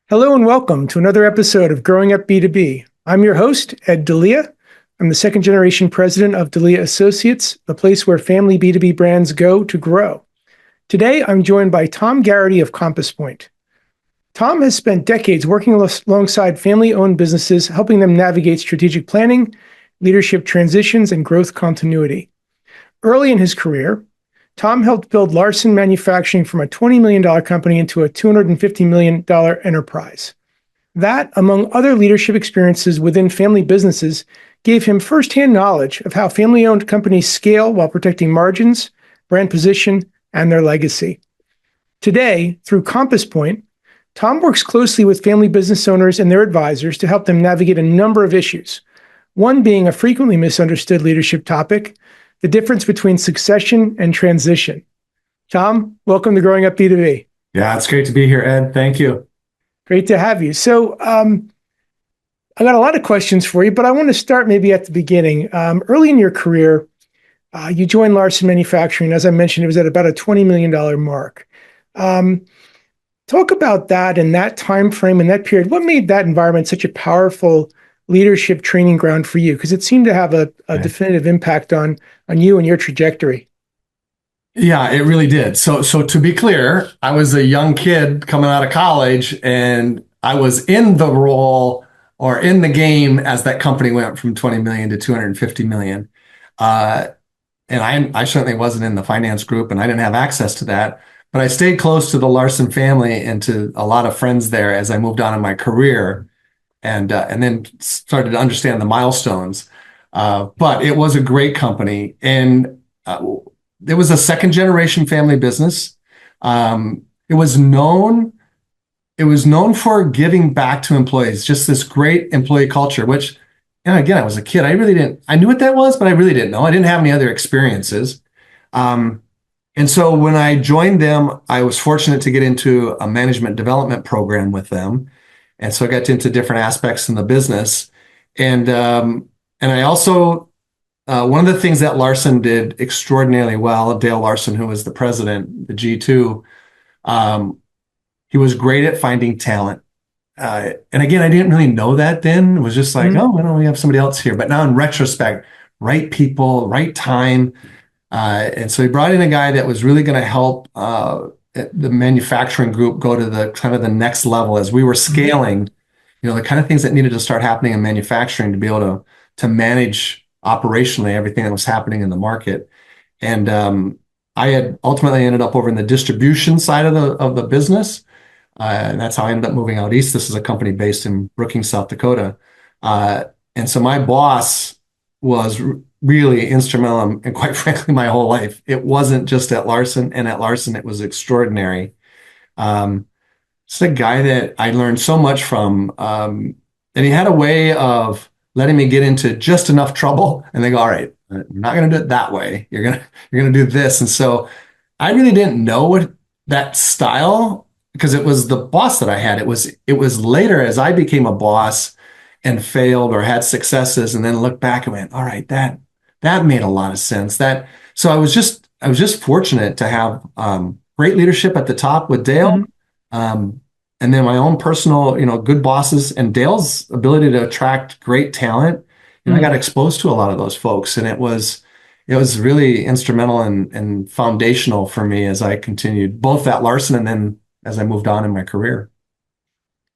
Hello and welcome to another episode of Growing Up B2B. I'm your host, Ed Delia. I'm the second generation president of Delia Associates, the place where family B2B brands go to grow. Today, I'm joined by Tom Garrity of Compass Point. Tom has spent decades working alongside family-owned businesses, helping them navigate strategic planning, leadership transitions, and growth continuity. Early in his career, Tom helped build Larsen Manufacturing from a $20 million company into a $250 million enterprise. That, among other leadership experiences within family businesses, gave him firsthand knowledge of how family-owned companies scale while protecting margins, brand position, and their legacy. Today, through Compass Point, Tom works closely with family business owners and their advisors to help them navigate a number of issues, one being a frequently misunderstood leadership topic, the difference between succession and transition. Tom, welcome to Growing Up B2B. Yeah, it's great to be here, Ed. Thank you. Great to have you. So I got a lot of questions for you, but I want to start maybe at the beginning. Early in your career, you joined Larsen Manufacturing. As I mentioned, it was at about a $20 million mark. Talk about that and that time frame and that period. What made that environment such a powerful leadership training ground for you? Because it seemed to have a definitive impact on you and your trajectory. Yeah, it really did. So to be clear, I was a young kid coming out of college, and I was in the role or in the game as that company went from 20 million to 250 million. And I certainly wasn't in the finance group, and I didn't have access to that. But I stayed close to the Larsen family and to a lot of friends there as I moved on in my career, and then started to understand the milestones. But it was a great company, and it was a second generation family business. It was known for giving back to employees, just this great employee culture, which, and again, I was a kid. I knew what that was, but I really didn't know. I didn't have any other experiences. And so when I joined them, I was fortunate to get into a management development program with them. And so I got into different aspects in the business. And I also, one of the things that Larsen did extraordinarily well, Dale Larsen, who was the president, the G2, he was great at finding talent. And again, I didn't really know that then. It was just like, oh, why don't we have somebody else here? But now in retrospect, right people, right time. And so he brought in a guy that was really going to help the manufacturing group go to the kind of the next level as we were scaling, the kind of things that needed to start happening in manufacturing to be able to manage operationally everything that was happening in the market. And I had ultimately ended up over in the distribution side of the business. And that's how I ended up moving out east. This is a company based in Brookings, South Dakota. And so my boss was really instrumental and quite frankly, my whole life. It wasn't just at Larsen, and at Larsen, it was extraordinary. It's a guy that I learned so much from. And he had a way of letting me get into just enough trouble, and they go, all right, we're not going to do it that way. You're going to do this. And so I really didn't know what that style, because it was the boss that I had. It was later as I became a boss and failed or had successes, and then looked back and went, all right, that made a lot of sense. So I was just fortunate to have great leadership at the top with Dale, and then my own personal, good bosses, and Dale's ability to attract great talent. I got exposed to a lot of those folks, and it was really instrumental and foundational for me as I continued both at Larsen and then as I moved on in my career.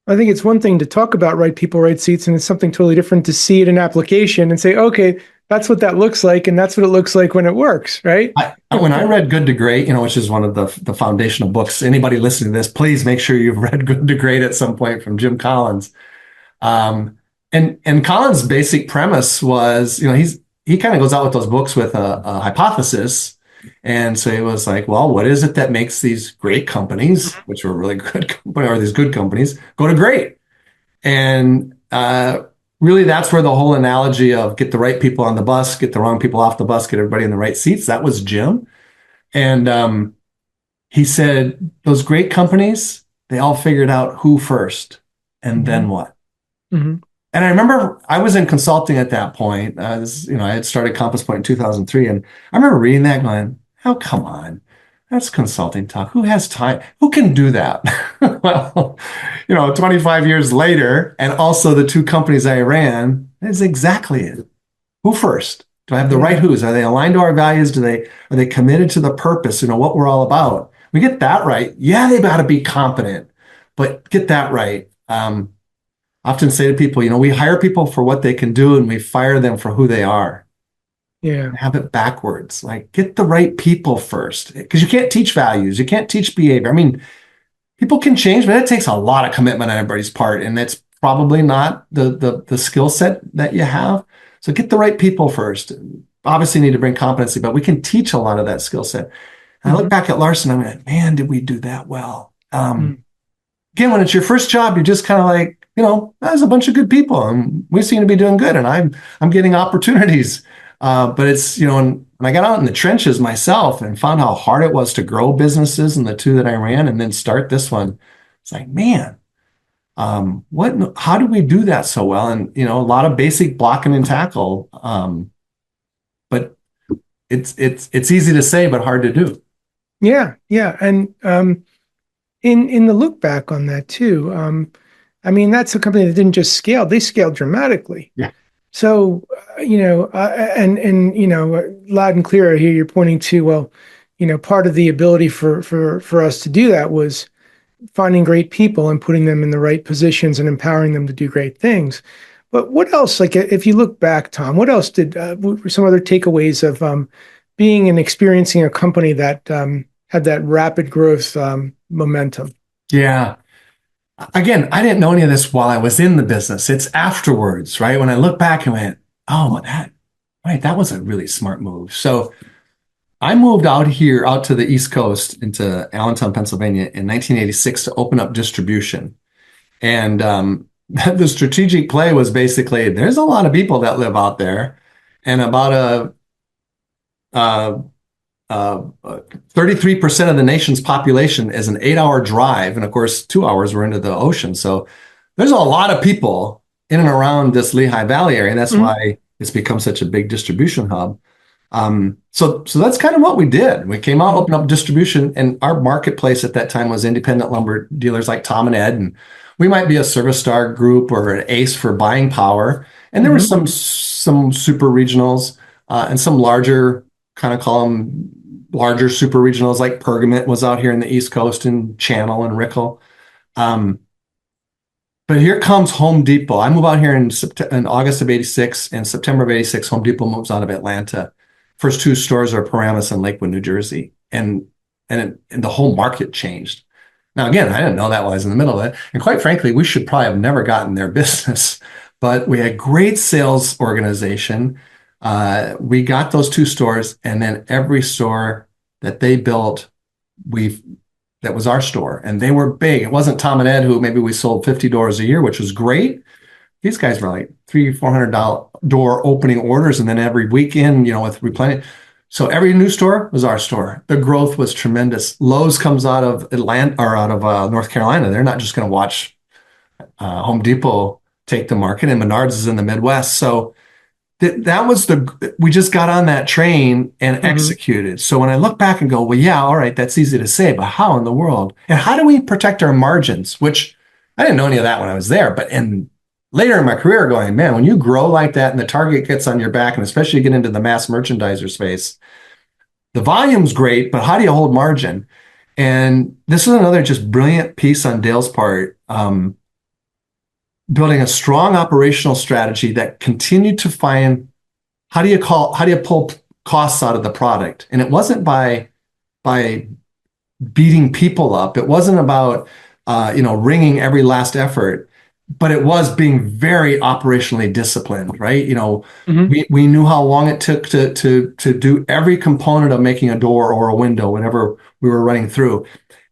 I think it's one thing to talk about right people, right seats, and it's something totally different to see it in application and say, okay, that's what that looks like, and that's what it looks like when it works, right? When I read Good to Great, which is one of the foundational books, anybody listening to this, please make sure you've read Good to Great at some point from Jim Collins. And Collins' basic premise was, he kind of goes out with those books with a hypothesis. And so he was like, well, what is it that makes these great companies, which were really good companies, or these good companies, go to great? And really, that's where the whole analogy of get the right people on the bus, get the wrong people off the bus, get everybody in the right seats, that was Jim. And he said, those great companies, they all figured out who first and then what. And I remember I was in consulting at that point. I had started Compass Point in 2003, and I remember reading that going, oh, come on. That's consulting talk. Who has time? Who can do that? Well, 25 years later, and also the two companies I ran, is exactly it. Who first? Do I have the right Yeah. who's? Are they aligned to our values? Are they committed to the purpose? What we're all about. We get that right. Yeah, they got to be competent, but get that right. I often say to people, we hire people for what they can do, and we fire them for who they are. Yeah. Have it backwards. Like, get the right people first, because you can't teach values, you can't teach behavior. I mean, people can change, but it takes a lot of commitment on everybody's part, and that's probably not the skill set that you have. So get the right people first. Obviously, you need to bring competency, but we can teach a lot of that skill set. And I look Hmm. back at Larsen, I'm like, man, did we do that well? Mm. Again, when it's your first job, you're just kind of like, there's a bunch of good people, and we seem to be doing good, and I'm getting opportunities. But it's, when I got out in the trenches myself and found how hard it was to grow businesses and the two that I ran, and then start this one, it's like, man, how do we do that so well? And a lot of basic blocking and tackle, but it's easy to say but hard to do. Yeah. Yeah. And in the look back on that too, I mean, that's a company that didn't just scale; they scaled dramatically. Yeah. So, and loud and clear, I hear you're pointing to, well, part of the ability for us to do that was finding great people and putting them in the right positions and empowering them to do great things. But what else? Like, if you look back, Tom, what else were some other takeaways of being and experiencing a company that had that rapid growth momentum? Yeah. Again, I didn't know any of this while I was in the business. It's afterwards, right? When I look back and went, oh, that was a really smart move. So I moved out to the East Coast into Allentown, Pennsylvania in 1986 to open up distribution. And the strategic play was basically there's a lot of people that live out there, and about uh, 33% of the nation's population is an 8-hour drive. And of course, 2 hours we're into the ocean. So there's a lot of people in and around this Lehigh Valley area. And that's Mhm. why it's become such a big distribution hub. So that's kind of what we did. We came out, opened up distribution, and our marketplace at that time was independent lumber dealers like Tom and Ed. And we might be a Service Star group or an Ace for buying power. And there were Mhm. some super regionals and some larger, kind of call them larger super regionals, like Pergament was out here in the East Coast, and Channel and Rickle. Um, but here comes Home Depot. I move out here in August of 86. In September of 86, Home Depot moves out of Atlanta. First two stores are Paramus and Lakewood, New Jersey. And the whole market changed. Now, again, I didn't know that while I was in the middle of it. And quite frankly, we should probably have never gotten their business. But we had great sales organization. We got those two stores, and then every store that they built, we that was our store, and they were big. It wasn't Tom and Ed, who maybe we sold 50 doors a year, which was great. These guys were like $300-400 door opening orders, and then every weekend, with replenish. So every new store was our store. The growth was tremendous. Lowe's comes out of Atlanta or out of North Carolina. They're not just going to watch Home Depot take the market, and Menards is in the Midwest. So that was we just got on that train and Mhm. executed. So when I look back and go, well, yeah, all right, that's easy to say, but how in the world? And how do we protect our margins? Which I didn't know any of that when I was there, but later in my career, going, man, when you grow like that and the target gets on your back, and especially you get into the mass merchandiser space, the volume's great, but how do you hold margin? And this is another just brilliant piece on Dale's part. Building a strong operational strategy that continued to find how do you pull costs out of the product? And it wasn't by beating people up. It wasn't about wringing every last effort, but it was being very operationally disciplined, right? Mhm. We knew how long it took to do every component of making a door or a window, whatever we were running through.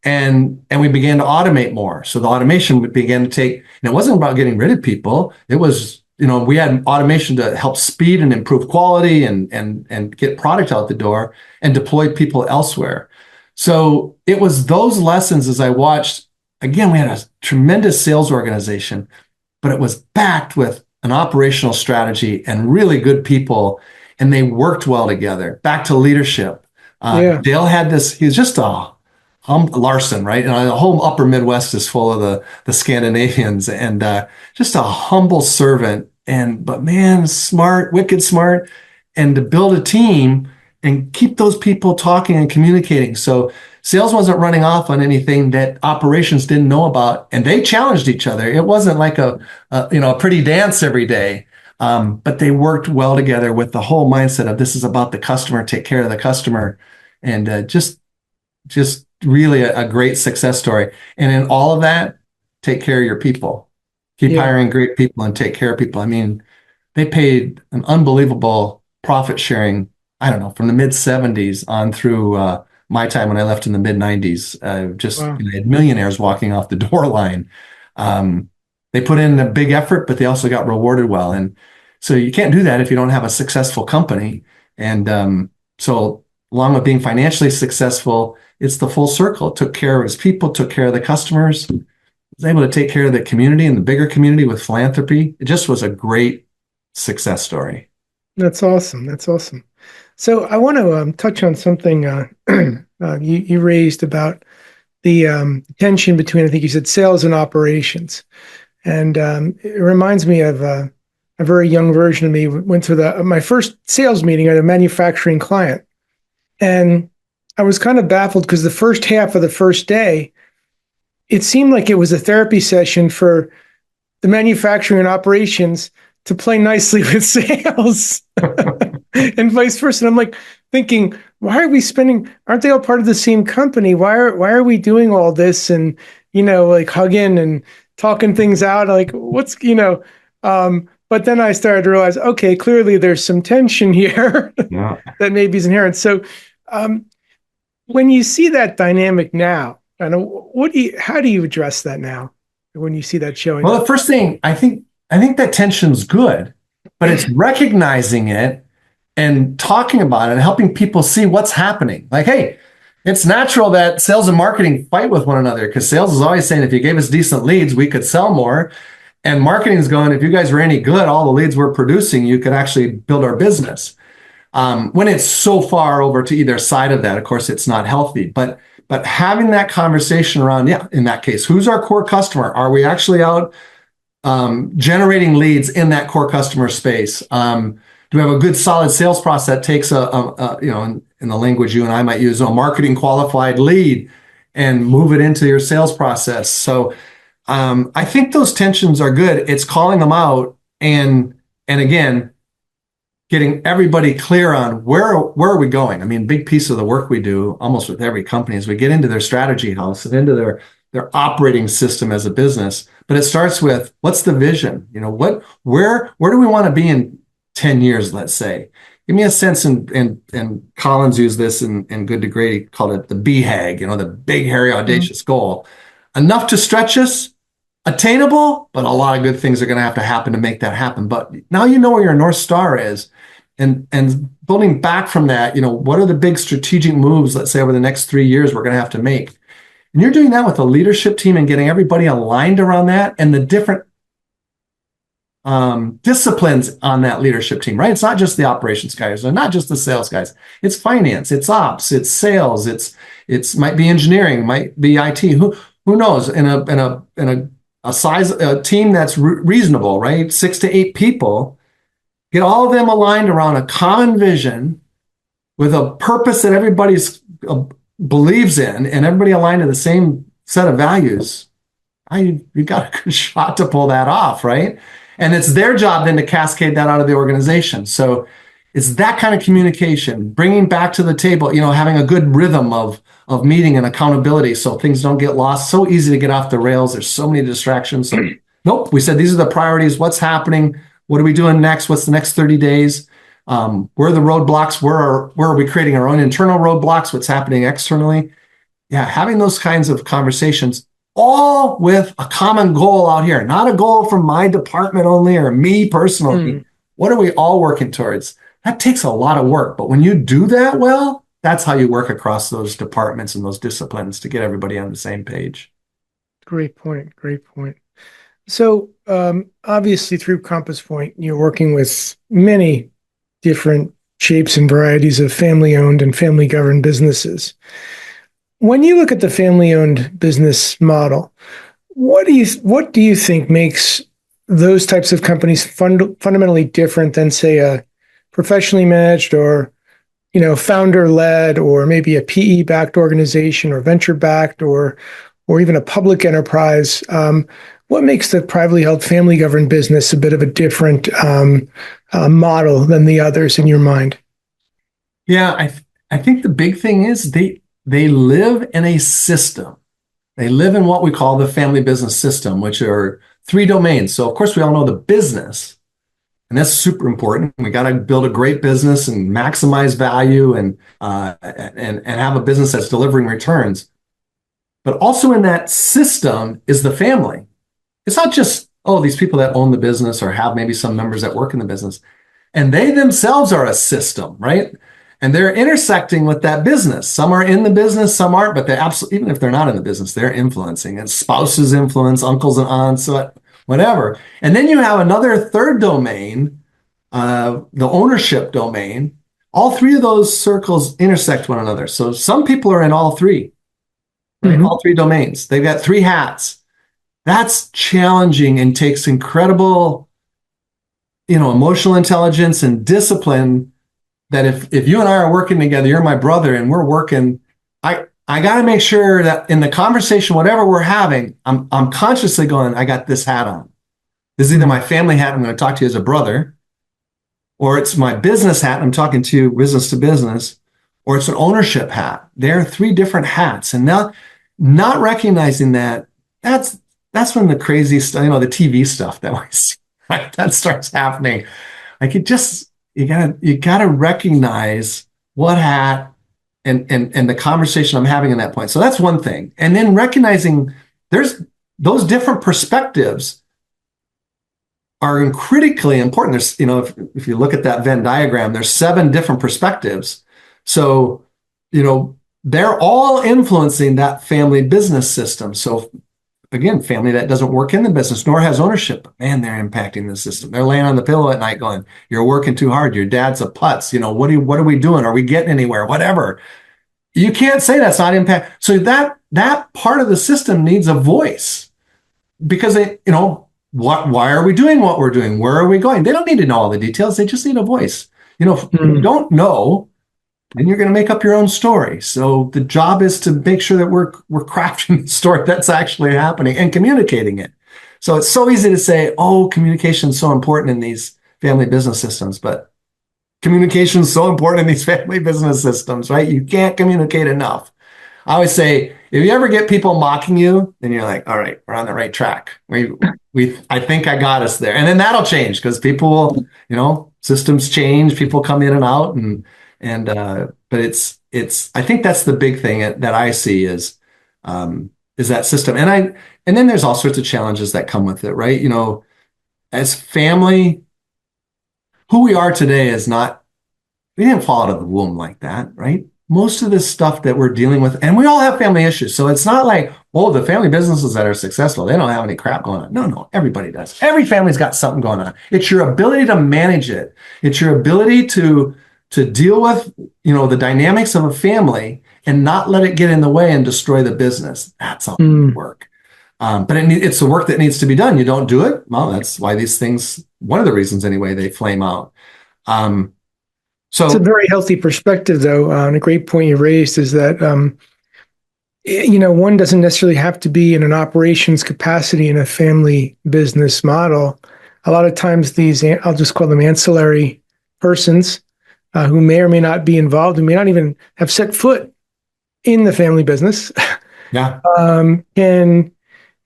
And we began to automate more. So the automation began to take, and it wasn't about getting rid of people. It was, we had automation to help speed and improve quality and get product out the door and deploy people elsewhere. So it was those lessons as I watched. Again, we had a tremendous sales organization, but it was backed with an operational strategy and really good people, and they worked well together. Back to leadership. Yeah. Dale had this, he was just a Larsen, right? And the whole upper Midwest is full of the Scandinavians and just a humble servant. But man, smart, wicked smart. And to build a team and keep those people talking and communicating. So sales wasn't running off on anything that operations didn't know about, and they challenged each other. It wasn't like a pretty dance every day, but they worked well together with the whole mindset of this is about the customer, take care of the customer, and just really a great success story. And in all of that, take care of your people, keep Yeah. hiring great people, and take care of people. I mean, they paid an unbelievable profit sharing, I don't know, from the mid 70s on through my time when I left in the mid 90s. Just Wow. had millionaires walking off the door line. Um, they put in a big effort, but they also got rewarded well. And so you can't do that if you don't have a successful company. And so, along with being financially successful, it's the full circle. Took care of his people, took care of the customers, was able to take care of the community and the bigger community with philanthropy. It just was a great success story. That's awesome. That's awesome. So I want to touch on something you raised about the tension between, I think you said, sales and operations. And it reminds me of a very young version of me went through my first sales meeting at a manufacturing client. And I was kind of baffled because the first half of the first day, it seemed like it was a therapy session for the manufacturing and operations to play nicely with sales and vice versa. And I'm like thinking, why are we spending, aren't they all part of the same company? Why are we doing all this and, like hugging and talking things out? Like but then I started to realize, okay, clearly there's some tension here Yeah. that maybe is inherent. So um, when you see that dynamic now, I know how do you address that now when you see that showing Well, the up? first thing I think that tension's good, but it's recognizing it and talking about it and helping people see what's happening. Like, hey, it's natural that sales and marketing fight with one another because sales is always saying if you gave us decent leads, we could sell more. And marketing is going, if you guys were any good, all the leads we're producing, you could actually build our business. When it's so far over to either side of that, of course, it's not healthy. But having that conversation around, yeah, in that case, who's our core customer? Are we actually out generating leads in that core customer space? Do we have a good solid sales process that takes in the language you and I might use, a marketing qualified lead and move it into your sales process? So I think those tensions are good. It's calling them out and again, getting everybody clear on where are we going. I mean, big piece of the work we do almost with every company is we get into their strategy house and into their operating system as a business. But it starts with what's the vision? Where do we want to be in 10 years, let's say? Give me a sense, and Collins used this in Good to Great, he called it the BHAG, the big, hairy, Mhm. audacious goal. Enough to stretch us, attainable, but a lot of good things are going to have to happen to make that happen. But now you know where your North Star is. And building back from that, what are the big strategic moves, let's say over the next 3 years, we're going to have to make? And you're doing that with a leadership team and getting everybody aligned around that and the different disciplines on that leadership team, right? It's not just the operations guys, or not just the sales guys. It's finance, it's ops, it's sales, it's might be engineering, might be IT. Who knows? In a team that's reasonable, right? 6 to 8 people, get all of them aligned around a common vision with a purpose that everybody's believes in, and everybody aligned to the same set of values. You got a good shot to pull that off, right? And it's their job then to cascade that out of the organization. So it's that kind of communication, bringing back to the table, having a good rhythm of meeting and accountability so things don't get lost. So easy to get off the rails. There's so many distractions. So, nope, we said these are the priorities. What's happening? What are we doing next? What's the next 30 days? Where are the roadblocks? Where are we creating our own internal roadblocks? What's happening externally? Yeah, having those kinds of conversations, all with a common goal out here, not a goal from my department only or me personally. Mm, What are we all working towards? That takes a lot of work. But when you do that well, that's how you work across those departments and those disciplines to get everybody on the same page. great point. Great point. So obviously through Compass Point, you're working with many different shapes and varieties of family owned and family governed businesses. When you look at the family owned business model, what do you think makes those types of companies fundamentally different than, say, a professionally managed or founder led, or maybe a PE backed organization or venture backed, or even a public enterprise? What makes the privately held family governed business a bit of a different model than the others in your mind? Yeah, I think the big thing is they live in a system. They live in what we call the family business system, which are three domains. So of course we all know the business, and that's super important. We got to build a great business and maximize value and have a business that's delivering returns. But also in that system is the family. It's not just, oh, these people that own the business or have maybe some members that work in the business. And they themselves are a system, right? And they're intersecting with that business. Some are in the business, some aren't, but they absolutely, even if they're not in the business, they're influencing. And spouses influence, uncles and aunts, whatever. And then you have another third domain, the ownership domain. All three of those circles intersect one another. So some people are in all three, right? Mm-hmm. All three domains. They've got three hats. That's challenging and takes incredible, emotional intelligence and discipline. That if you and I are working together, you're my brother, and we're working, I got to make sure that in the conversation, whatever we're having, I'm consciously going, I got this hat on. This is either my family hat, I'm going to talk to you as a brother, or it's my business hat, I'm talking to you business to business, or it's an ownership hat. There are three different hats. And now not recognizing that, that's when the crazy stuff, the TV stuff that we see, right? That starts happening. Like you gotta recognize what hat and the conversation I'm having in that point. So that's one thing. And then recognizing there's those different perspectives are critically important. There's, if you look at that Venn diagram, there's 7 different perspectives. So, they're all influencing that family business system. So again, family that doesn't work in the business nor has ownership, but man, they're impacting the system. They're laying on the pillow at night going, you're working too hard. Your dad's a putz. What are we doing? Are we getting anywhere? Whatever. You can't say that's not impact. So that part of the system needs a voice because why are we doing what we're doing? Where are we going? They don't need to know all the details. They just need a voice. If you don't know, then you're going to make up your own story. So the job is to make sure that we're crafting the story that's actually happening and communicating it. So it's so easy to say, oh, communication is so important in these family business systems, but communication is so important in these family business systems, right? You can't communicate enough. I always say, if you ever get people mocking you, then you're like, all right, we're on the right track. I think I got us there. And then that'll change because people will, systems change, people come in and out but I think that's the big thing that I see is that system. And then there's all sorts of challenges that come with it, right? As family, who we are today we didn't fall out of the womb like that, right? Most of this stuff that we're dealing with, and we all have family issues. So it's not like, the family businesses that are successful, they don't have any crap going on. No, everybody does. Every family's got something going on. It's your ability to manage it. It's your ability to deal with, the dynamics of a family and not let it get in the way and destroy the business. That's all work. But it's the work that needs to be done. You don't do it. Well, that's why these things, one of the reasons anyway, they flame out. So it's a very healthy perspective, though. And a great point you raised is that, one doesn't necessarily have to be in an operations capacity in a family business model. A lot of times these, I'll just call them ancillary persons, who may or may not be involved, who may not even have set foot in the family business, yeah, can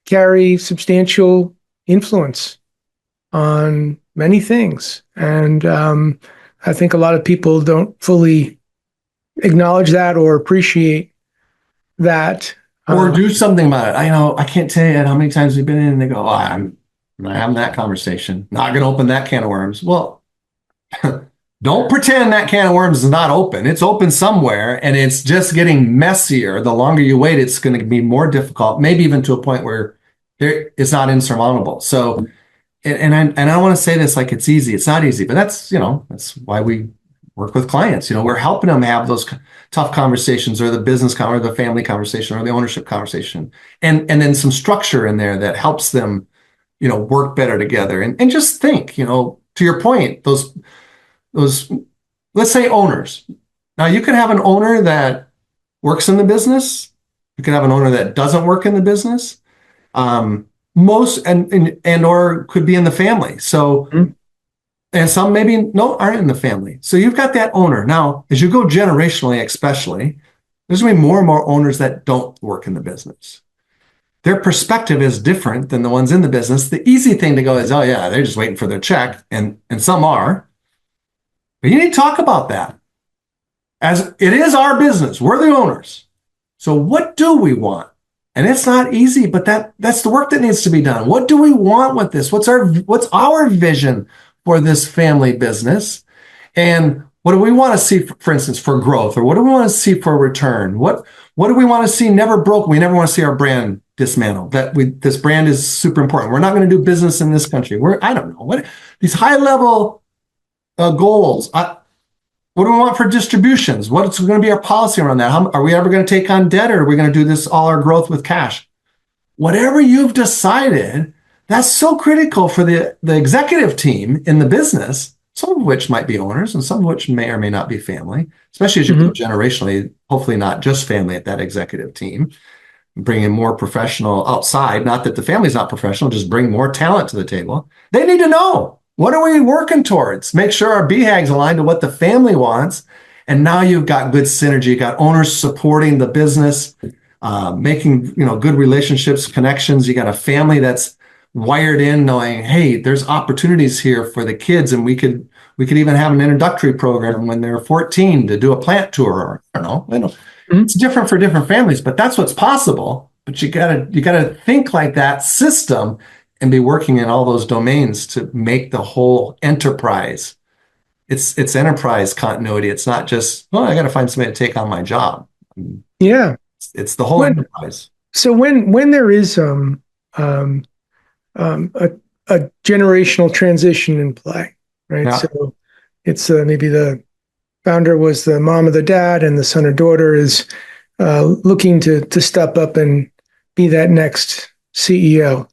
carry substantial influence on many things. And I think a lot of people don't fully acknowledge that or appreciate that. Or do something about it. I can't tell you how many times we've been in and they go, I'm not having that conversation. Not going to open that can of worms. Well, don't pretend that can of worms is not open. It's open somewhere, and it's just getting messier. The longer you wait, it's going to be more difficult, maybe even to a point where it's not insurmountable. So, and I don't want to say this like it's easy. It's not easy, but that's why we work with clients. We're helping them have those tough conversations, or the business or the family conversation, or the ownership conversation, and then some structure in there that helps them, work better together. And just think, to your point, those, let's say, owners. Now, you could have an owner that works in the business. You could have an owner that doesn't work in the business. Most and or could be in the family. So, and some maybe aren't in the family. So you've got that owner. Now, as you go generationally, especially, there's going to be more and more owners that don't work in the business. Their perspective is different than the ones in the business. The easy thing to go is, oh yeah, they're just waiting for their check, and some are. But you need to talk about that. As it is our business, we're the owners. So what do we want? And it's not easy, but that's the work that needs to be done. What do we want with this? What's our vision for this family business? And what do we want to see, for instance, for growth? Or what do we want to see for return? What do we want to see never broken? We never want to see our brand dismantled. This brand is super important. We're not going to do business in this country. I don't know, what these high level goals. What do we want for distributions? What's going to be our policy around that? Are we ever going to take on debt, or are we going to do this all our growth with cash? Whatever you've decided, that's so critical for the executive team in the business, some of which might be owners and some of which may or may not be family, especially as you go generationally, hopefully not just family at that executive team. Bring in more professional outside, not that the family's not professional, just bring more talent to the table. They need to know, what are we working towards? Make sure our BHAG's aligned to what the family wants. And now you've got good synergy. You've got owners supporting the business, making good relationships, connections. You got a family that's wired in, knowing, hey, there's opportunities here for the kids, and we could even have an introductory program when they're 14 to do a plant tour. Or I don't know. It's different for different families, but that's what's possible. But you gotta think like that system and be working in all those domains to make the whole enterprise. It's enterprise continuity. It's not just, I got to find somebody to take on my job. Yeah, it's the whole enterprise. So when there is a generational transition in play, right? Yeah. So it's maybe the founder was the mom or the dad, and the son or daughter is looking to step up and be that next CEO.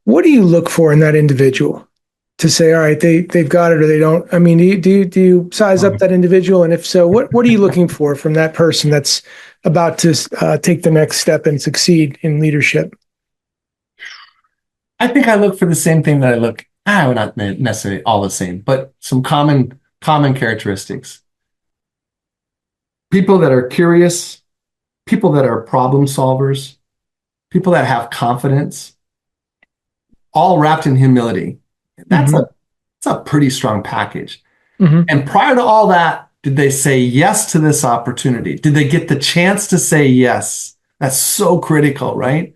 What do you look for in that individual to say, all right, they've got it or they don't? I mean, do you size up that individual? And if so, what are you looking for from that person that's about to take the next step and succeed in leadership? I think I look for the same thing that not necessarily all the same, but some common characteristics. People that are curious, people that are problem solvers, people that have confidence, all wrapped in humility. That's a pretty strong package. And prior to all that, did they say yes to this opportunity? Did they get the chance to say yes? That's so critical, right?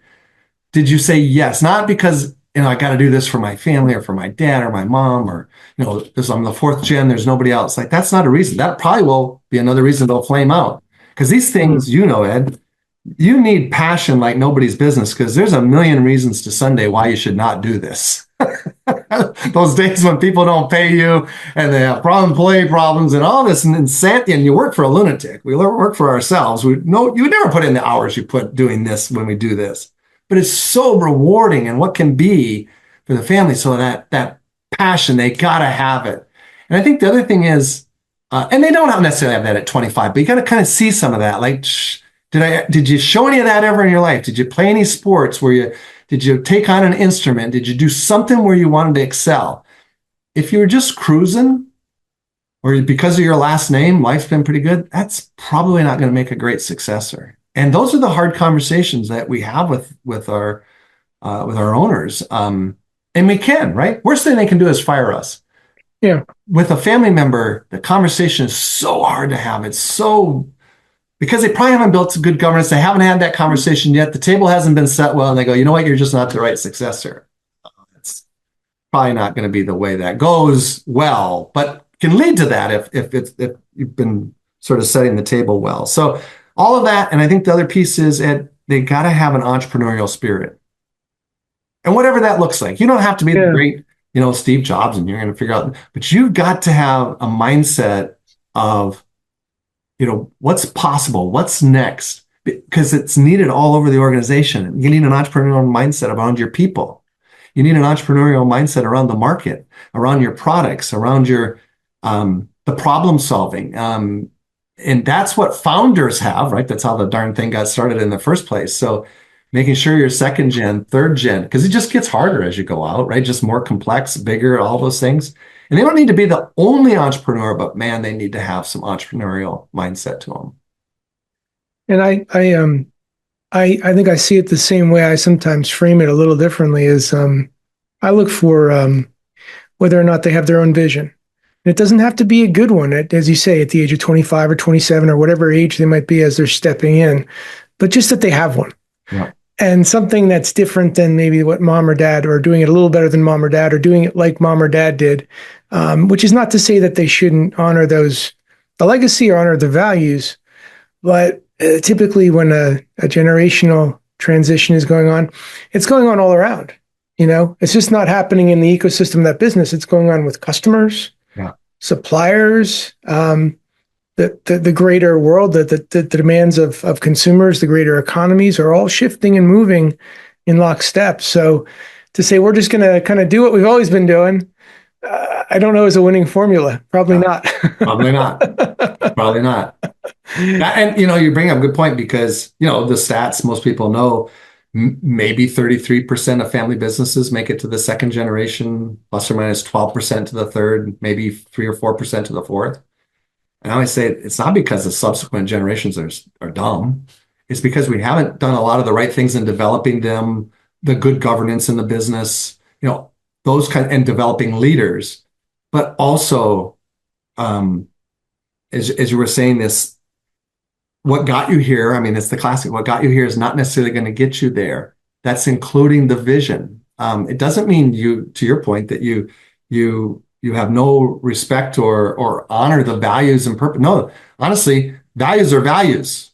Did you say yes? Not because, I got to do this for my family or for my dad or my mom, or, because I'm the fourth gen, there's nobody else. Like, that's not a reason. That probably will be another reason they'll flame out. Because these things, Ed, you need passion like nobody's business, because there's a million reasons to Sunday why you should not do this. Those days when people don't pay you and they have employee problems and all this insanity, and you work for a lunatic. We work for ourselves. You would never put in the hours you put doing this when we do this. But it's so rewarding, and what can be for the family. So that passion, they got to have it. And I think the other thing is, and they don't necessarily have that at 25, but you got to kind of see some of that. Like, did you show any of that ever in your life? Did you play any sports? Did you take on an instrument? Did you do something where you wanted to excel? If you were just cruising, or because of your last name, life's been pretty good, that's probably not going to make a great successor. And those are the hard conversations that we have with our owners. And we can, right? Worst thing they can do is fire us. Yeah. With a family member, the conversation is so hard to have. It's so, because they probably haven't built good governance. They haven't had that conversation yet. The table hasn't been set well. And they go, you know what? You're just not the right successor. It's probably not going to be the way that goes well, but can lead to that if you've been sort of setting the table well. So all of that. And I think the other piece is, Ed, they got to have an entrepreneurial spirit. And whatever that looks like, you don't have to be the great, Steve Jobs, and you're going to figure out, but you've got to have a mindset of, what's possible, what's next, because it's needed all over the organization. You need an entrepreneurial mindset around your people. You need an entrepreneurial mindset around the market, around your products, around your the problem solving. And that's what founders have, right? That's how the darn thing got started in the first place. So making sure you're second gen, third gen, because it just gets harder as you go out, right? Just more complex, bigger, all those things. And they don't need to be the only entrepreneur, but man, they need to have some entrepreneurial mindset to them. And I think I see it the same way. I sometimes frame it a little differently as I look for whether or not they have their own vision. And it doesn't have to be a good one, as you say, at the age of 25 or 27 or whatever age they might be as they're stepping in, but just that they have one. Yeah. And something that's different than maybe what mom or dad, or doing it a little better than mom or dad, or doing it like mom or dad did, which is not to say that they shouldn't honor the legacy or honor the values, but typically when a generational transition is going on, it's going on all around. It's just not happening in the ecosystem of that business. It's going on with customers, Yeah. suppliers, the greater world, the demands of consumers, the greater economies are all shifting and moving in lockstep. So to say we're just going to kind of do what we've always been doing, I don't know is a winning formula. Probably not. Probably not. Probably not. And you bring up a good point because the stats most people know, maybe 33% of family businesses make it to the second generation, plus or minus 12% to the third, maybe 3 or 4% to the fourth. And I always say it's not because the subsequent generations are dumb. It's because we haven't done a lot of the right things in developing them, the good governance in the business, those and developing leaders. But also, as you were saying this, what got you here, I mean, it's the classic, what got you here is not necessarily going to get you there. That's including the vision. It doesn't mean to your point, that you have no respect or honor the values and purpose. No, honestly, values are values.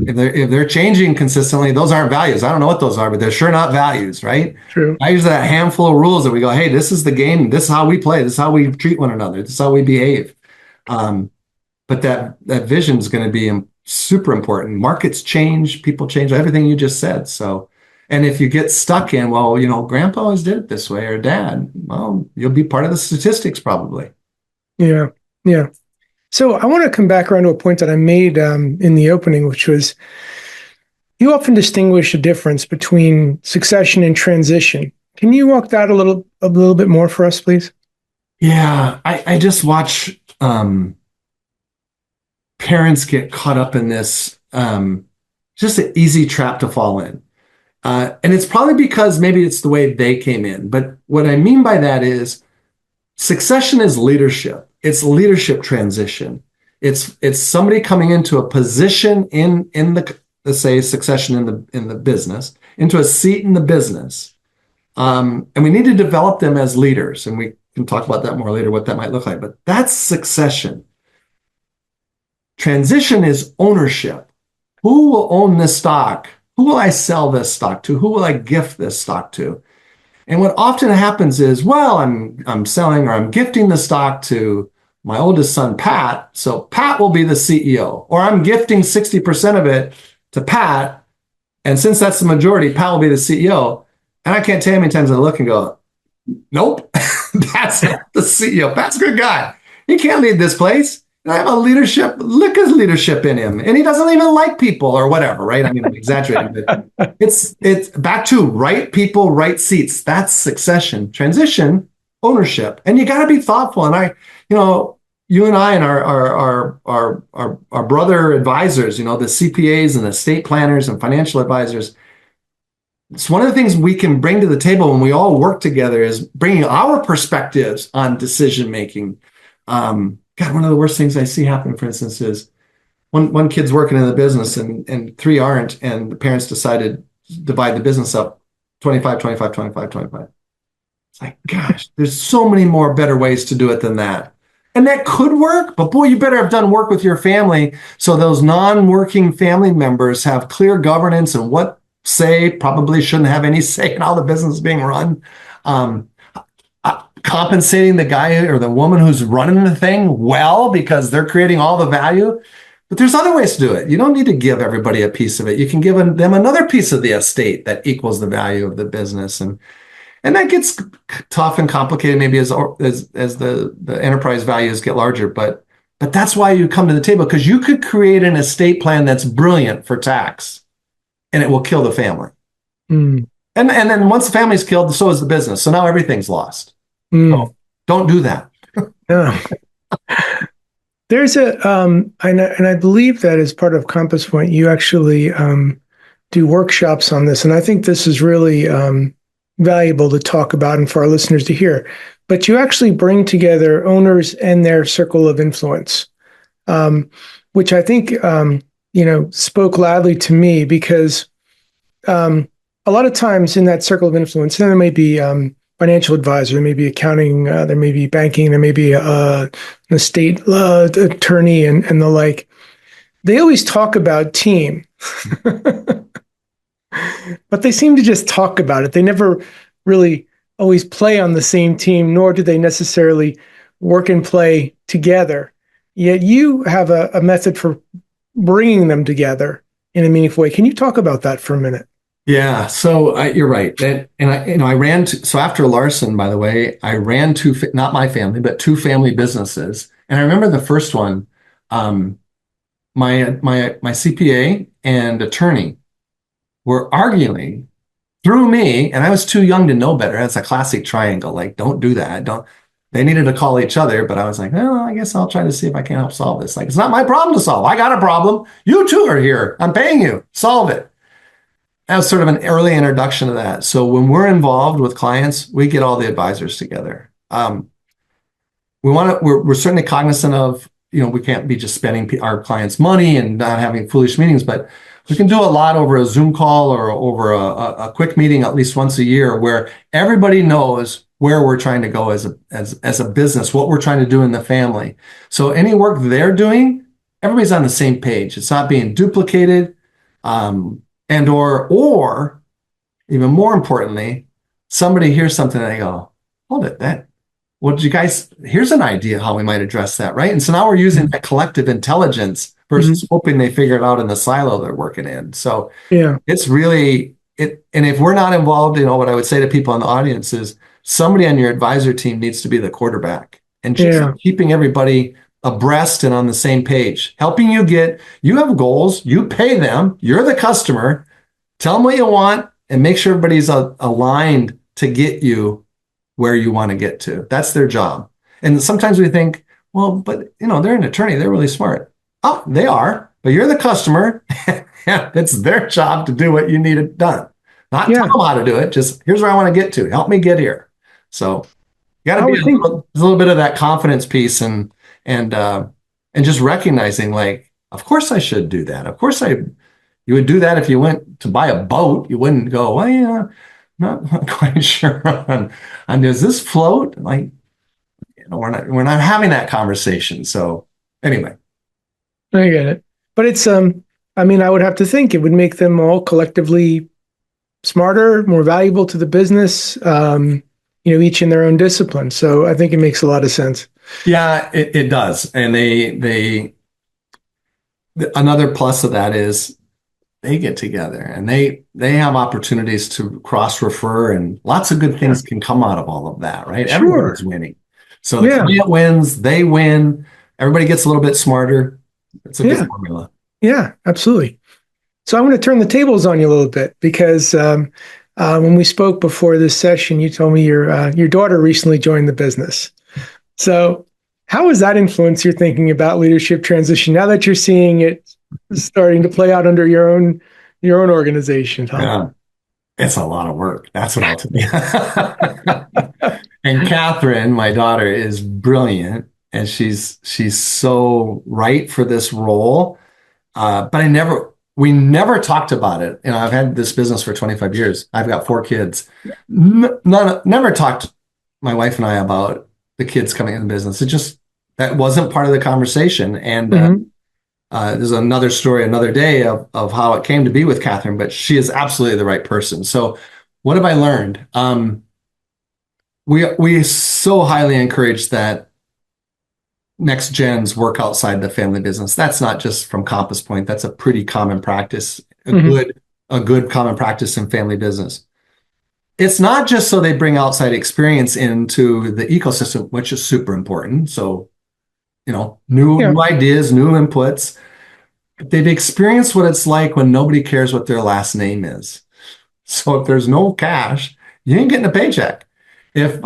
If they're changing consistently, those aren't values. I don't know what those are, but they're sure not values, right? True. Values are that handful of rules that we go, hey, this is the game. This is how we play. This is how we treat one another. This is how we behave. But that vision is going to be super important. Markets change, people change, everything you just said. So, and if you get stuck in, well, grandpa always did it this way, or dad, well, you'll be part of the statistics probably. Yeah. Yeah. So I want to come back around to a point that I made in the opening, which was you often distinguish a difference between succession and transition. Can you walk that a little bit more for us, please? Yeah, I just watch parents get caught up in this, just an easy trap to fall in. And it's probably because maybe it's the way they came in. But what I mean by that is succession is leadership. It's leadership transition. It's somebody coming into a position in the, let's say, succession in the business, into a seat in the business. And we need to develop them as leaders. And we can talk about that more later, what that might look like. But that's succession. Transition is ownership. Who will own this stock? Who will I sell this stock to? Who will I gift this stock to? And what often happens is, well, I'm selling or I'm gifting the stock to my oldest son, Pat. So Pat will be the CEO, or I'm gifting 60% of it to Pat. And since that's the majority, Pat will be the CEO. And I can't tell you how many times I look and go, nope, that's not the CEO. Pat's a good guy. He can't lead this place. I have a look at leadership in him, and he doesn't even like people or whatever, right? I mean, I'm exaggerating, but it's back to right people, right seats. That's succession. Transition, ownership, and you got to be thoughtful. And you and I and our brother advisors, the CPAs and the estate planners and financial advisors. It's one of the things we can bring to the table when we all work together is bringing our perspectives on decision making. God, one of the worst things I see happen, for instance, is one kid's working in the business and 3 aren't, and the parents decided to divide the business up 25, 25, 25, 25. It's like, gosh, there's so many more better ways to do it than that. And that could work, but boy, you better have done work with your family so those non-working family members have clear governance and what say probably shouldn't have any say in how the business is being run. compensating the guy or the woman who's running the thing well because they're creating all the value. But there's other ways to do it. You don't need to give everybody a piece of it. You can give them another piece of the estate that equals the value of the business. And that gets tough and complicated maybe as the enterprise values get larger. But that's why you come to the table, because you could create an estate plan that's brilliant for tax and it will kill the family. Mm. And then once the family's killed, so is the business. So now everything's lost. So don't do that. No. There's and I believe that as part of Compass Point, you actually do workshops on this. And I think this is really valuable to talk about and for our listeners to hear. But you actually bring together owners and their circle of influence, which I think, spoke loudly to me because a lot of times in that circle of influence, there may be financial advisor, there may be accounting, there may be banking, there may be an estate attorney and the like. They always talk about team, but they seem to just talk about it. They never really always play on the same team, nor do they necessarily work and play together. Yet you have a method for bringing them together in a meaningful way. Can you talk about that for a minute? Yeah, so you're right. I ran so after Larsen, by the way, I ran not my family, but two family businesses. And I remember the first one, my CPA and attorney were arguing through me, and I was too young to know better. That's a classic triangle. Like, don't do that. They needed to call each other, but I was like, oh, I guess I'll try to see if I can help solve this. Like, it's not my problem to solve. I got a problem. You two are here. I'm paying you. Solve it. That was sort of an early introduction to that. So when we're involved with clients, we get all the advisors together. We're certainly cognizant of, we can't be just spending our clients' money and not having foolish meetings, but we can do a lot over a Zoom call or over a quick meeting at least once a year where everybody knows where we're trying to go as a business, what we're trying to do in the family. So any work they're doing, everybody's on the same page. It's not being duplicated. And or even more importantly, somebody hears something and they go, hold it, here's an idea how we might address that, right? And so now we're using that collective intelligence versus hoping they figure it out in the silo they're working in. So it's really, and if we're not involved, what I would say to people in the audience is somebody on your advisor team needs to be the quarterback and just keeping everybody abreast and on the same page, helping you have goals, you pay them, you're the customer, tell them what you want and make sure everybody's aligned to get you where you want to get to. That's their job. And sometimes we think, well, but they're an attorney, they're really smart. Oh, they are, but you're the customer. It's their job to do what you need it done. Not tell them how to do it, just here's where I want to get to. Help me get here. So you got to be a little bit of that confidence piece and just recognizing, like, of course I should do that. Of course you would do that if you went to buy a boat. You wouldn't go, well, yeah, not quite sure on does this float? Like, we're not having that conversation. So anyway. I get it. But it's I would have to think it would make them all collectively smarter, more valuable to the business, each in their own discipline. So I think it makes a lot of sense. Yeah, it does. And another plus of that is they get together and they have opportunities to cross refer and lots of good things can come out of all of that, right? Sure. Everyone's winning. So the client wins, they win, everybody gets a little bit smarter. It's a good formula. Yeah, absolutely. So I want to turn the tables on you a little bit because when we spoke before this session, you told me your daughter recently joined the business. So how has that influenced your thinking about leadership transition now that you're seeing it starting to play out under your own organization, Tom? Yeah, it's a lot of work. That's what I'll tell you. And Catherine, my daughter, is brilliant, and she's so right for this role. But we never talked about it. I've had this business for 25 years. I've got 4 kids. Never talked, my wife and I, about the kids coming in the business. That wasn't part of the conversation. And there's another story, another day of how it came to be with Catherine, but she is absolutely the right person. So what have I learned? we so highly encourage that next gens work outside the family business. That's not just from Compass Point. That's a pretty common practice, Hmm. a good common practice in family business. It's not just so they bring outside experience into the ecosystem, which is super important. So, Yeah. new ideas, new inputs. They've experienced what it's like when nobody cares what their last name is. So if there's no cash, you ain't getting a paycheck. If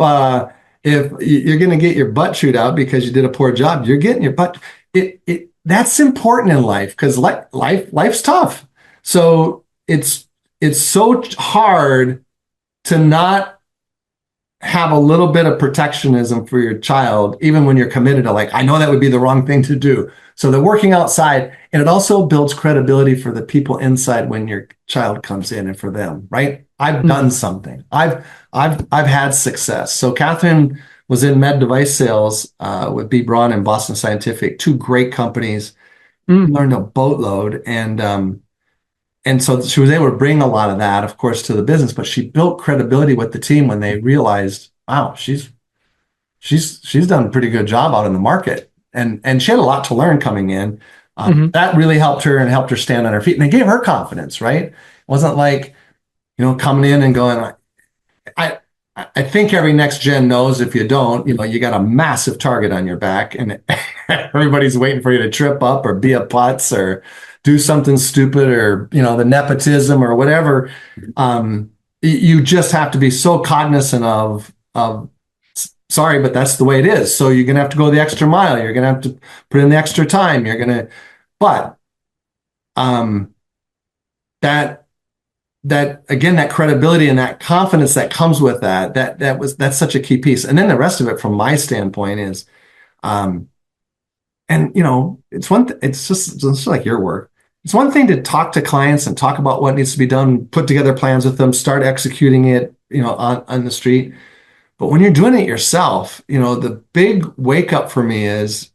if you're going to get your butt chewed out because you did a poor job, you're getting your butt. It that's important in life because life's tough. So it's so hard to not have a little bit of protectionism for your child, even when you're committed to like, I know that would be the wrong thing to do. So they're working outside, and it also builds credibility for the people inside when your child comes in and for them, right? I've Mm. done something. I've had success. So Catherine was in med device sales with B. Braun and Boston Scientific, two great companies. Mm. Learned a boatload, and so she was able to bring a lot of that, of course, to the business, but she built credibility with the team when they realized, wow, she's done a pretty good job out in the market. And she had a lot to learn coming in. Hmm. That really helped her and helped her stand on her feet. And it gave her confidence, right? It wasn't like, coming in and going, I I think every next gen knows if you don't, you got a massive target on your back and everybody's waiting for you to trip up or be a putz or do something stupid or, the nepotism or whatever. You just have to be so cognizant of, sorry, but that's the way it is. So you're going to have to go the extra mile. You're going to have to put in the extra time. But um, that again, that credibility and that confidence that comes with that's such a key piece. And then the rest of it, from my standpoint, is, um, and it's just like your work. It's one thing to talk to clients and talk about what needs to be done, put together plans with them, start executing it, on the street. But when you're doing it yourself, the big wake up for me is,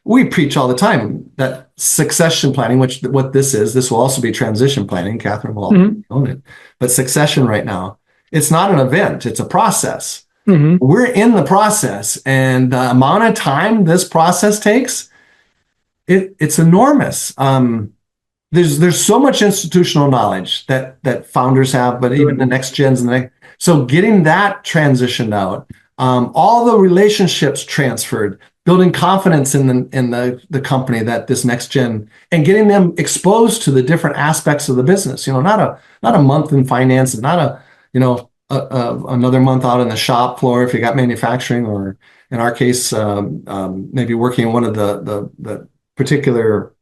we preach all the time that succession planning, which what this will also be transition planning. Catherine will Hmm. own it. But succession right now, it's not an event, it's a process. Hmm. We're in the process, and the amount of time this process takes, it's enormous. There's so much institutional knowledge that founders have, but even the next gens and the next. So getting that transitioned out, all the relationships transferred, building confidence in the company that this next gen, and getting them exposed to the different aspects of the business. Not a month in finance, and not another month out on the shop floor if you got manufacturing, or in our case, maybe working in one of the particular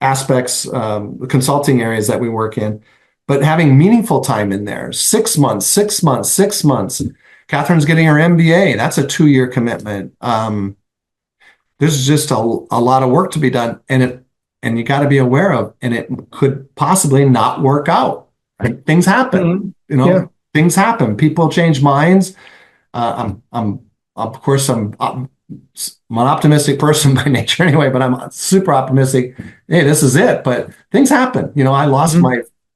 aspects, the consulting areas that we work in, but having meaningful time in there. 6 months, 6 months, 6 months. Catherine's getting her MBA. That's a 2-year commitment. There's just a lot of work to be done, and you got to be aware of, and it could possibly not work out. Right? Things happen. Hmm. Yeah. Things happen. People change minds. Of course, I'm an optimistic person by nature anyway, but I'm super optimistic. Hey, this is it. But things happen. I lost Hmm.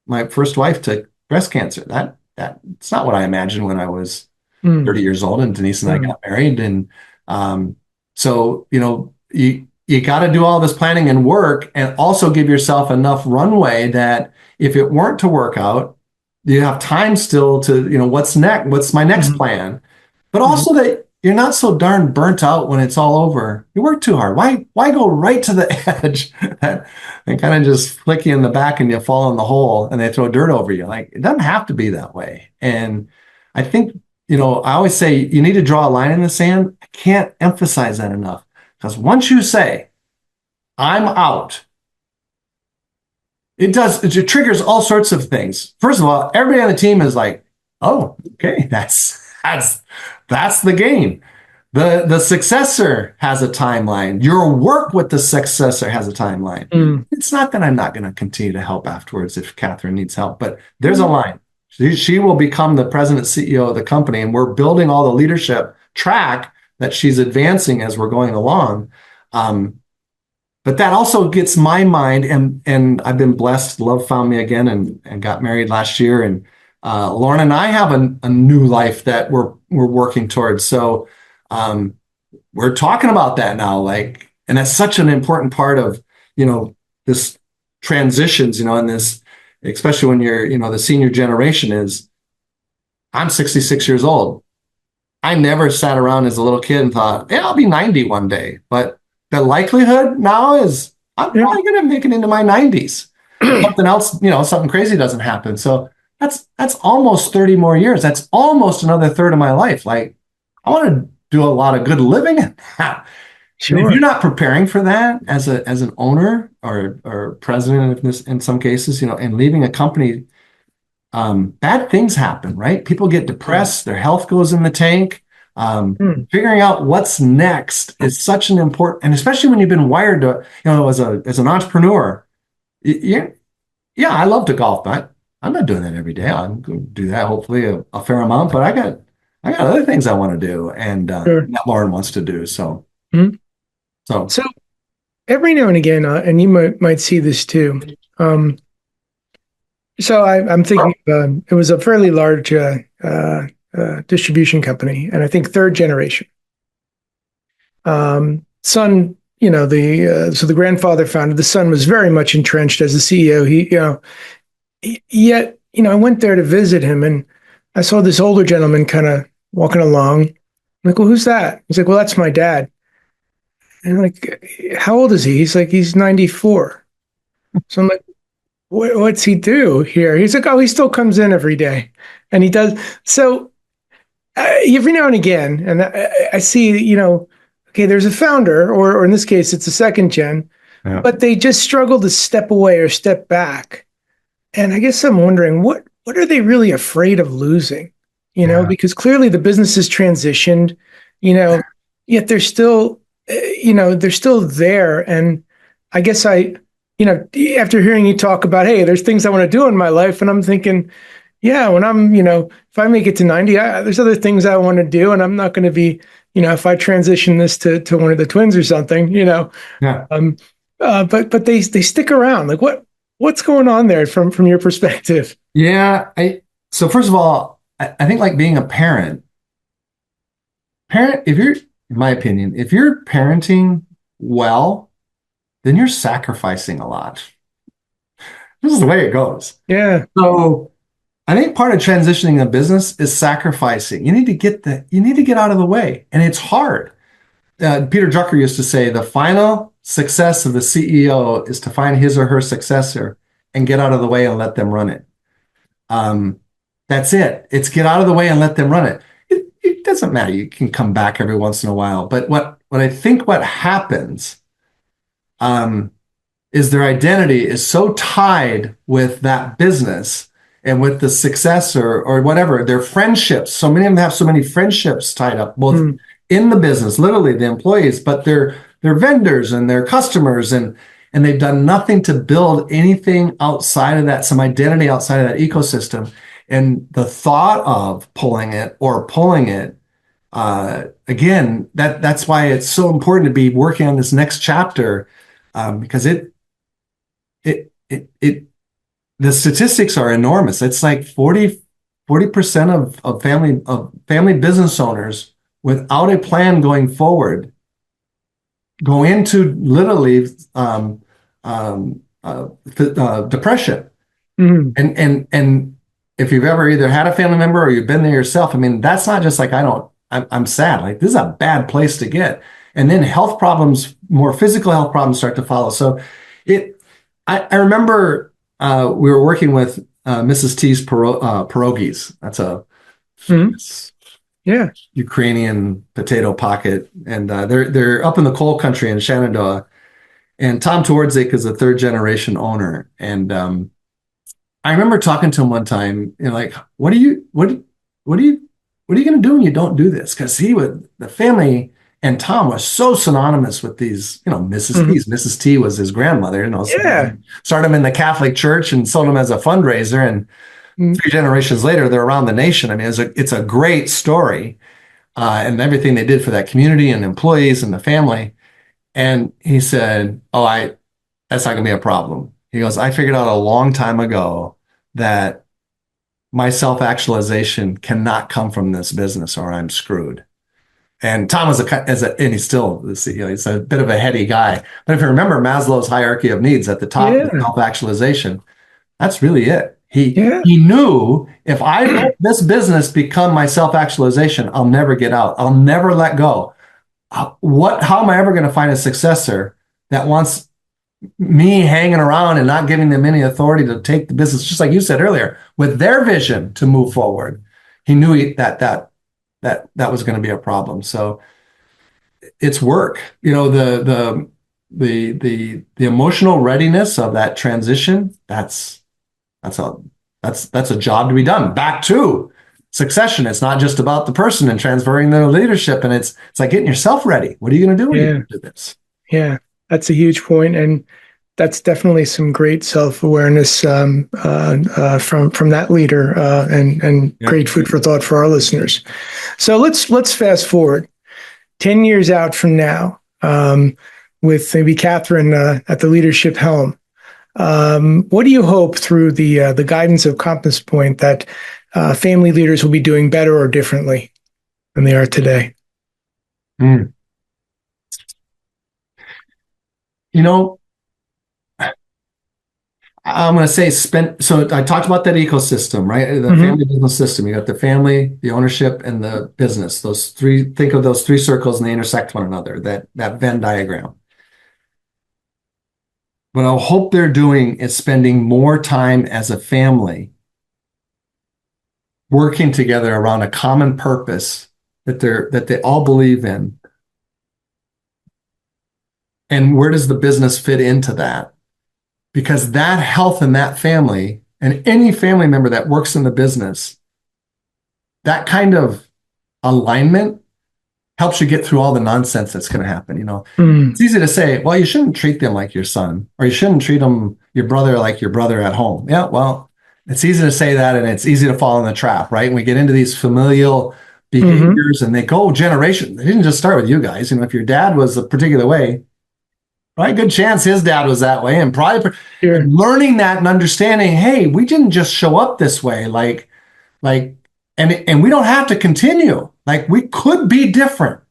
my first wife to breast cancer. It's not what I imagined when I was Mm. 30 years old, and Denise and I Mm. got married. And so, you got to do all this planning and work, and also give yourself enough runway that if it weren't to work out, you have time still to, what's next? What's my next Hmm. plan? But Hmm. also that you're not so darn burnt out when it's all over. You work too hard. Why go right to the edge and kind of just flick you in the back and you fall in the hole and they throw dirt over you? Like, it doesn't have to be that way. And I think, I always say you need to draw a line in the sand. I can't emphasize that enough, because once you say, I'm out, it triggers all sorts of things. First of all, everybody on the team is like, oh, okay, that's the game. The successor has a timeline. Your work with the successor has a timeline. Mm. It's not that I'm not going to continue to help afterwards if Catherine needs help, but there's a line. She will become the president CEO of the company, and we're building all the leadership track that she's advancing as we're going along. But that also gets my mind, and I've been blessed. Love found me again, and got married last year, and Lauren and I have a new life that we're working towards. So um, we're talking about that now, like, and that's such an important part of, you know, this transitions, you know, and this, especially when you're, you know, the senior generation is, I'm 66 years old. I never sat around as a little kid and thought, yeah, I'll be 90 one day. But the likelihood now is I'm Yeah. probably going to make it into my 90s. If something else, you know, something crazy doesn't happen. So that's almost 30 more years. That's almost another third of my life. Like, I want to do a lot of good living in that. And if you're Sure. not preparing for that as an owner or president in some cases, you know, and leaving a company, bad things happen, right? People get depressed, their health goes in the tank. Mm. Figuring out what's next is such an important, and especially when you've been wired to, you know, as an entrepreneur, you, yeah, I love to golf, but I'm not doing that every day. I'm going to do that hopefully a fair amount, but I got other things I want to do, and Sure. that Lauren wants to do. So, Mhm. so So every now and again, and you might see this too. Um, I'm thinking it was a fairly large distribution company, and I think third generation. Son, you know, the grandfather founded. The son was very much entrenched as the CEO. Yet, you know, I went there to visit him, and I saw this older gentleman kind of walking along. I'm like, well, who's that? He's like, well, that's my dad. And I'm like, how old is he? He's like, he's 94. So I'm like, what's he do here? He's like, oh, he still comes in every day, and he does. So every now and again, and I see, you know, okay, there's a founder, or in this case, it's a second gen, yeah, but they just struggle to step away or step back. And I guess I'm wondering what are they really afraid of losing? You know, yeah, because clearly the business has transitioned, you know, yet they're still, they're still there. And I guess you know, after hearing you talk about, hey, there's things I want to do in my life, and I'm thinking, yeah, when I'm, you know, if I make it to 90, there's other things I want to do, and I'm not going to be, you know, if I transition this to one of the twins or something, you know, yeah, um, but they stick around. Like what's going on there from your perspective? yeah. So first of all, I think like being a parent, if you're, in my opinion, if you're parenting well, then you're sacrificing a lot. This is the way it goes. Yeah. So I think part of transitioning a business is sacrificing. You need to get out of the way, and it's hard. Peter Drucker used to say the final success of the CEO is to find his or her successor and get out of the way and let them run it. Um, that's it. It's get out of the way and let them run it. It doesn't matter. You can come back every once in a while, but what I think what happens um, is their identity is so tied with that business and with the success or whatever, their friendships. So many of them have so many friendships tied up, both Mm, in the business, literally the employees, but their vendors and their customers, and they've done nothing to build anything outside of that, some identity outside of that ecosystem. And the thought of pulling it, again, that's why it's so important to be working on this next chapter, because it the statistics are enormous. It's like 40% of family business owners without a plan going forward go into literally depression. mm, And if you've ever either had a family member or you've been there yourself, I mean, that's not just like I'm sad. Like, this is a bad place to get. And then health problems, more physical health problems start to follow. So it I remember we were working with Mrs. T's pierogies. That's a mm. famous Yeah. Ukrainian potato pocket, and they're up in the coal country in Shenandoah. And Tom Twardzik is a third generation owner, and I remember talking to him one time, you know, like, what do you, what are you going to do when you don't do this? Because the family and Tom was so synonymous with these, you know, Mrs. Mm, T's. Mrs. T was his grandmother, you know, yeah. started him in the Catholic Church and sold him as a fundraiser. And Mm, 3 generations later, they're around the nation. I mean, it's a great story, and everything they did for that community and employees and the family. And he said, "Oh, that's not going to be a problem." He goes, "I figured out a long time ago that my self-actualization cannot come from this business or I'm screwed. And Tom and he's still the CEO. He's a bit of a heady guy. But if you remember Maslow's hierarchy of needs, at the top is Yeah. self-actualization. That's really it. Yeah. He knew, if I let this business become my self-actualization, I'll never get out. I'll never let go. How am I ever going to find a successor that wants me hanging around and not giving them any authority to take the business, just like you said earlier, with their vision to move forward? He knew that was going to be a problem. So it's work. The emotional readiness of that transition, that's a job to be done. Back to succession. It's not just about the person and transferring their leadership. And it's like getting yourself ready. What are you going to do when you do this? Yeah, that's a huge point. And that's definitely some great self-awareness from that leader, and great food for thought for our listeners. So let's fast forward 10 years out from now, with maybe Catherine at the leadership helm. What do you hope through the guidance of Compass Point that family leaders will be doing better or differently than they are today? Mm. I'm going to say so I talked about that ecosystem, right? The family business system. You got the family, the ownership, and the business. Think of those three circles, and they intersect one another, that Venn diagram. What I hope they're doing is spending more time as a family working together around a common purpose that they all believe in. And where does the business fit into that? Because that health in that family, and any family member that works in the business, that kind of alignment helps you get through all the nonsense that's going to happen. It's easy to say, well, you shouldn't treat them like your son, or you shouldn't treat your brother like your brother at home. Yeah, well, it's easy to say that, and it's easy to fall in the trap, right? And we get into these familial behaviors, and they go generation. They didn't just start with you guys. If your dad was a particular way, right, good chance his dad was that way, and probably learning that and understanding, hey, we didn't just show up this way, and we don't have to continue. Like, we could be different.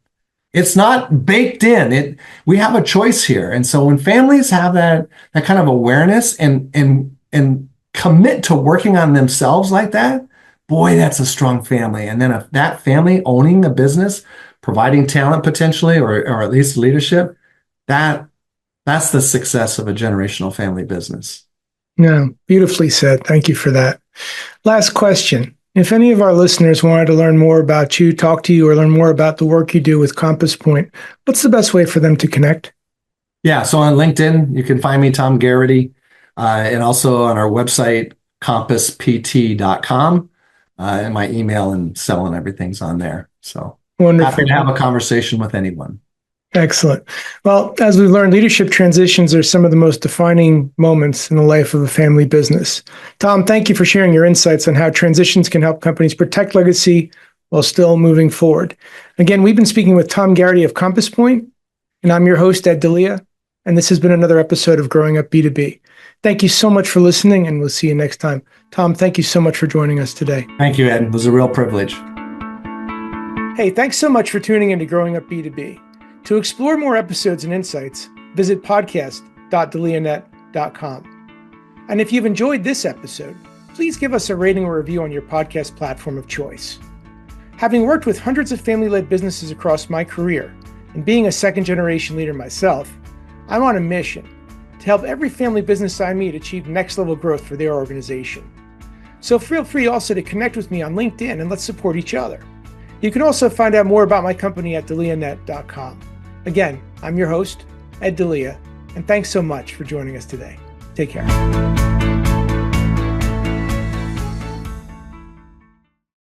It's not baked in. We have a choice here. And so when families have that kind of awareness and commit to working on themselves like that, boy, that's a strong family. And then if that family owning a business, providing talent potentially, or at least leadership, that's the success of a generational family business. Yeah, beautifully said. Thank you for that. Last question. If any of our listeners wanted to learn more about you, talk to you, or learn more about the work you do with Compass Point, what's the best way for them to connect? Yeah, so on LinkedIn, you can find me, Tom Garrity, and also on our website, compasspt.com, and my email and cell and everything's on there. So wonderful. Happy to have a conversation with anyone. Excellent. Well, as we've learned, leadership transitions are some of the most defining moments in the life of a family business. Tom, thank you for sharing your insights on how transitions can help companies protect legacy while still moving forward. Again, we've been speaking with Tom Garrity of Compass Point, and I'm your host, Ed Delia, and this has been another episode of Growing Up B2B. Thank you so much for listening, and we'll see you next time. Tom, thank you so much for joining us today. Thank you, Ed. It was a real privilege. Hey, thanks so much for tuning into Growing Up B2B. To explore more episodes and insights, visit podcast.delianet.com. And if you've enjoyed this episode, please give us a rating or review on your podcast platform of choice. Having worked with hundreds of family-led businesses across my career, and being a second-generation leader myself, I'm on a mission to help every family business I meet achieve next-level growth for their organization. So feel free also to connect with me on LinkedIn, and let's support each other. You can also find out more about my company at delianet.com. Again, I'm your host, Ed Delia, and thanks so much for joining us today. Take care.